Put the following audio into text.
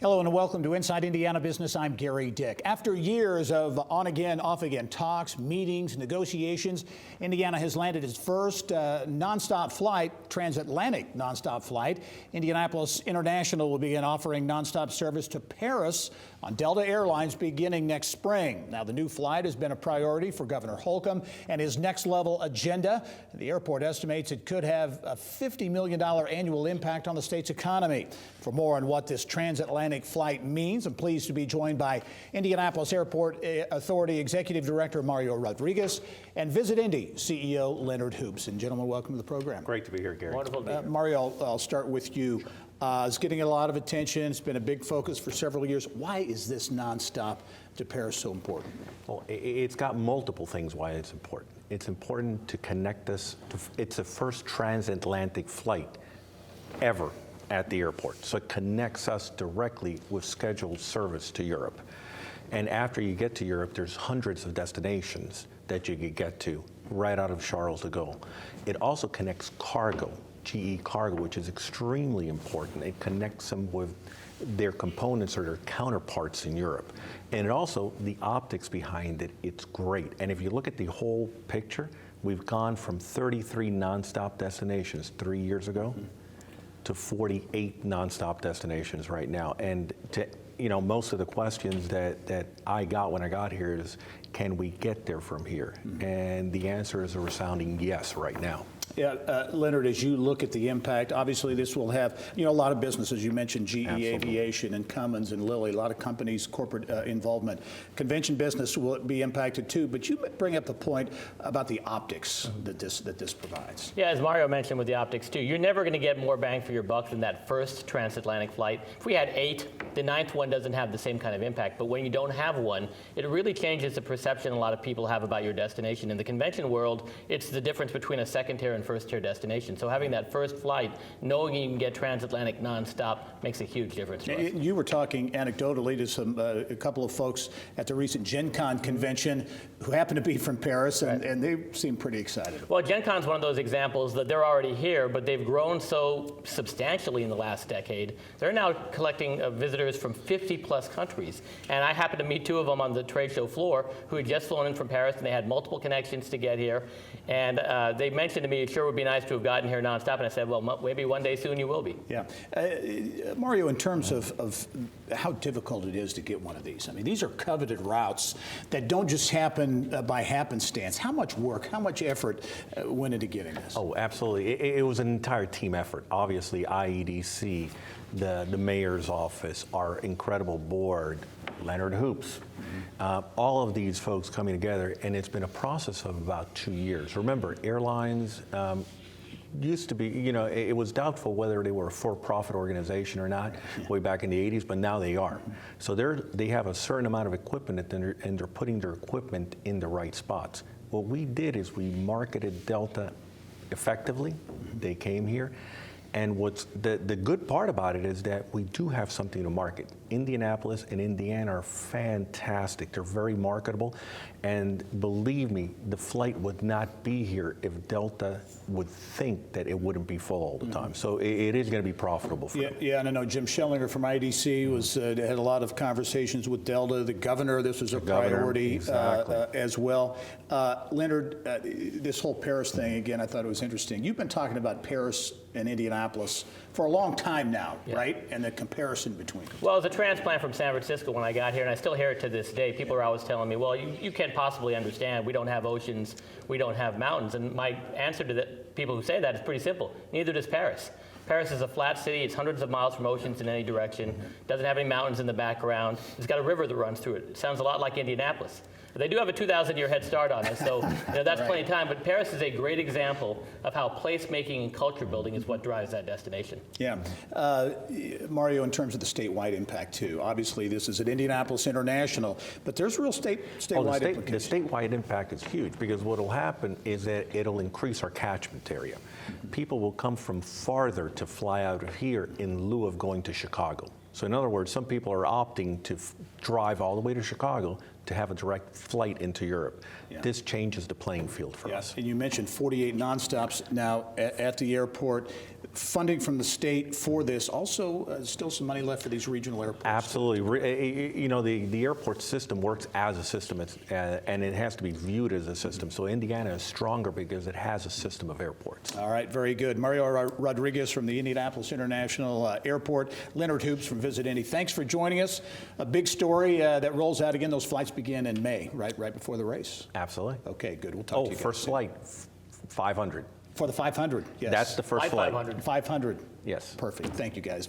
Hello and welcome to Inside Indiana Business. I'm Gary Dick. After years of on-again, off-again talks, meetings, negotiations, Indiana has landed its first nonstop flight, transatlantic nonstop flight. Indianapolis International will begin offering nonstop service to Paris on Delta Airlines beginning next spring. Now, the new flight has been a priority for Governor Holcomb and his next-level agenda. The airport estimates it could have a $50 million annual impact on the state's economy. For more on what this transatlantic flight means, I'm pleased to be joined by Indianapolis Airport Authority Executive Director Mario Rodriguez and Visit Indy CEO Leonard Hoops. And gentlemen, welcome to the program. Great to be here, Gary. Wonderful to be here. Mario, I'll start with you. It's getting a lot of attention. It's been a big focus for several years. Why is this nonstop to Paris so important? Well, it's got multiple things why it's important. It's important to connect us. It's the first transatlantic flight ever at the airport. So it connects us directly with scheduled service to Europe. And after you get to Europe, there's hundreds of destinations that you could get to right out of Charles de Gaulle. It also connects cargo, GE cargo, which is extremely important. It connects them with their components or their counterparts in Europe. And it also, the optics behind it, it's great. And if you look at the whole picture, we've gone from 33 nonstop destinations 3 years ago to 48 nonstop destinations right now. And to, most of the questions that I got when I got here is, can we get there from here? And the answer is a resounding yes right now. Yeah, Leonard, as you look at the impact, obviously this will have, a lot of businesses. You mentioned GE Absolutely. Aviation and Cummins and Lilly, a lot of companies, corporate involvement. Convention business will be impacted too, but you bring up the point about the optics that this provides. Yeah, as Mario mentioned with the optics too, you're never going to get more bang for your buck than that first transatlantic flight. If we had 8, the 9th one doesn't have the same kind of impact, but when you don't have one, it really changes the perception a lot of people have about your destination. In the convention world, it's the difference between a second-tier and first-tier destination. So having that first flight, knowing you can get transatlantic nonstop, makes a huge difference for us. You were talking anecdotally to a couple of folks at the recent Gen Con convention who happen to be from Paris, and they seem pretty excited. Well, Gen Con's one of those examples that they're already here, but they've grown so substantially in the last decade. They're now collecting visitors from 50-plus countries. And I happened to meet 2 of them on the trade show floor who had just flown in from Paris, and they had multiple connections to get here. And they mentioned to me, it sure would be nice to have gotten here nonstop. And I said, well, maybe one day soon you will be. Yeah. Mario, in terms of how difficult it is to get one of these, I mean, these are coveted routes that don't just happen by happenstance. How much work, how much effort went into getting this? Oh, absolutely. It was an entire team effort. Obviously, IEDC, the mayor's office, our incredible board, Leonard Hoops, all of these folks coming together, and it's been a process of about 2 years. Remember, airlines used to be, it was doubtful whether they were a for-profit organization or not way back in the 80s, but now they are. So they have a certain amount of equipment, and they're putting their equipment in the right spots. What we did is we marketed Delta effectively. They came here. And what's the good part about it is that we do have something to market. Indianapolis and Indiana are fantastic. They're very marketable. And believe me, the flight would not be here if Delta would think that it wouldn't be full all the time. So it is going to be profitable for them. Yeah, and I know Jim Schellinger from IDC had a lot of conversations with Delta. The governor, this was a priority exactly. As well. Leonard, this whole Paris thing, again, I thought it was interesting. You've been talking about Paris and Indianapolis for a long time now, right? And the comparison between them. Well, as a transplant from San Francisco when I got here, and I still hear it to this day, people are always telling me, well, you can't possibly understand. We don't have oceans. We don't have mountains. And my answer to the people who say that is pretty simple. Neither does Paris. Paris is a flat city. It's hundreds of miles from oceans in any direction. Doesn't have any mountains in the background. It's got a river that runs through it. It sounds a lot like Indianapolis. They do have a 2,000-year head start on us, so that's plenty of time. But Paris is a great example of how placemaking and culture building is what drives that destination. Yeah. Mario, in terms of the statewide impact, too, obviously this is at Indianapolis International, but there's real statewide implications. The statewide impact is huge because what will happen is that it'll increase our catchment area. People will come from farther to fly out of here in lieu of going to Chicago. So in other words, some people are opting to drive all the way to Chicago to have a direct flight into Europe. Yeah. This changes the playing field for us. And you mentioned 48 nonstops now at the airport. funding from the state for this. Also, still some money left for these regional airports. Absolutely. You know, the airport system works as a system, and it has to be viewed as a system. So Indiana is stronger because it has a system of airports. All right, very good. Mario Rodriguez from the Indianapolis International Airport, Leonard Hoops from Visit Indy. Thanks for joining us. A big story that rolls out again. Those flights begin in May, right before the race. Absolutely. Okay, good. We'll talk to you guys first soon. flight, 500. For the 500, yes. That's the first flight. 500. 500. Yes. Perfect. Thank you, guys.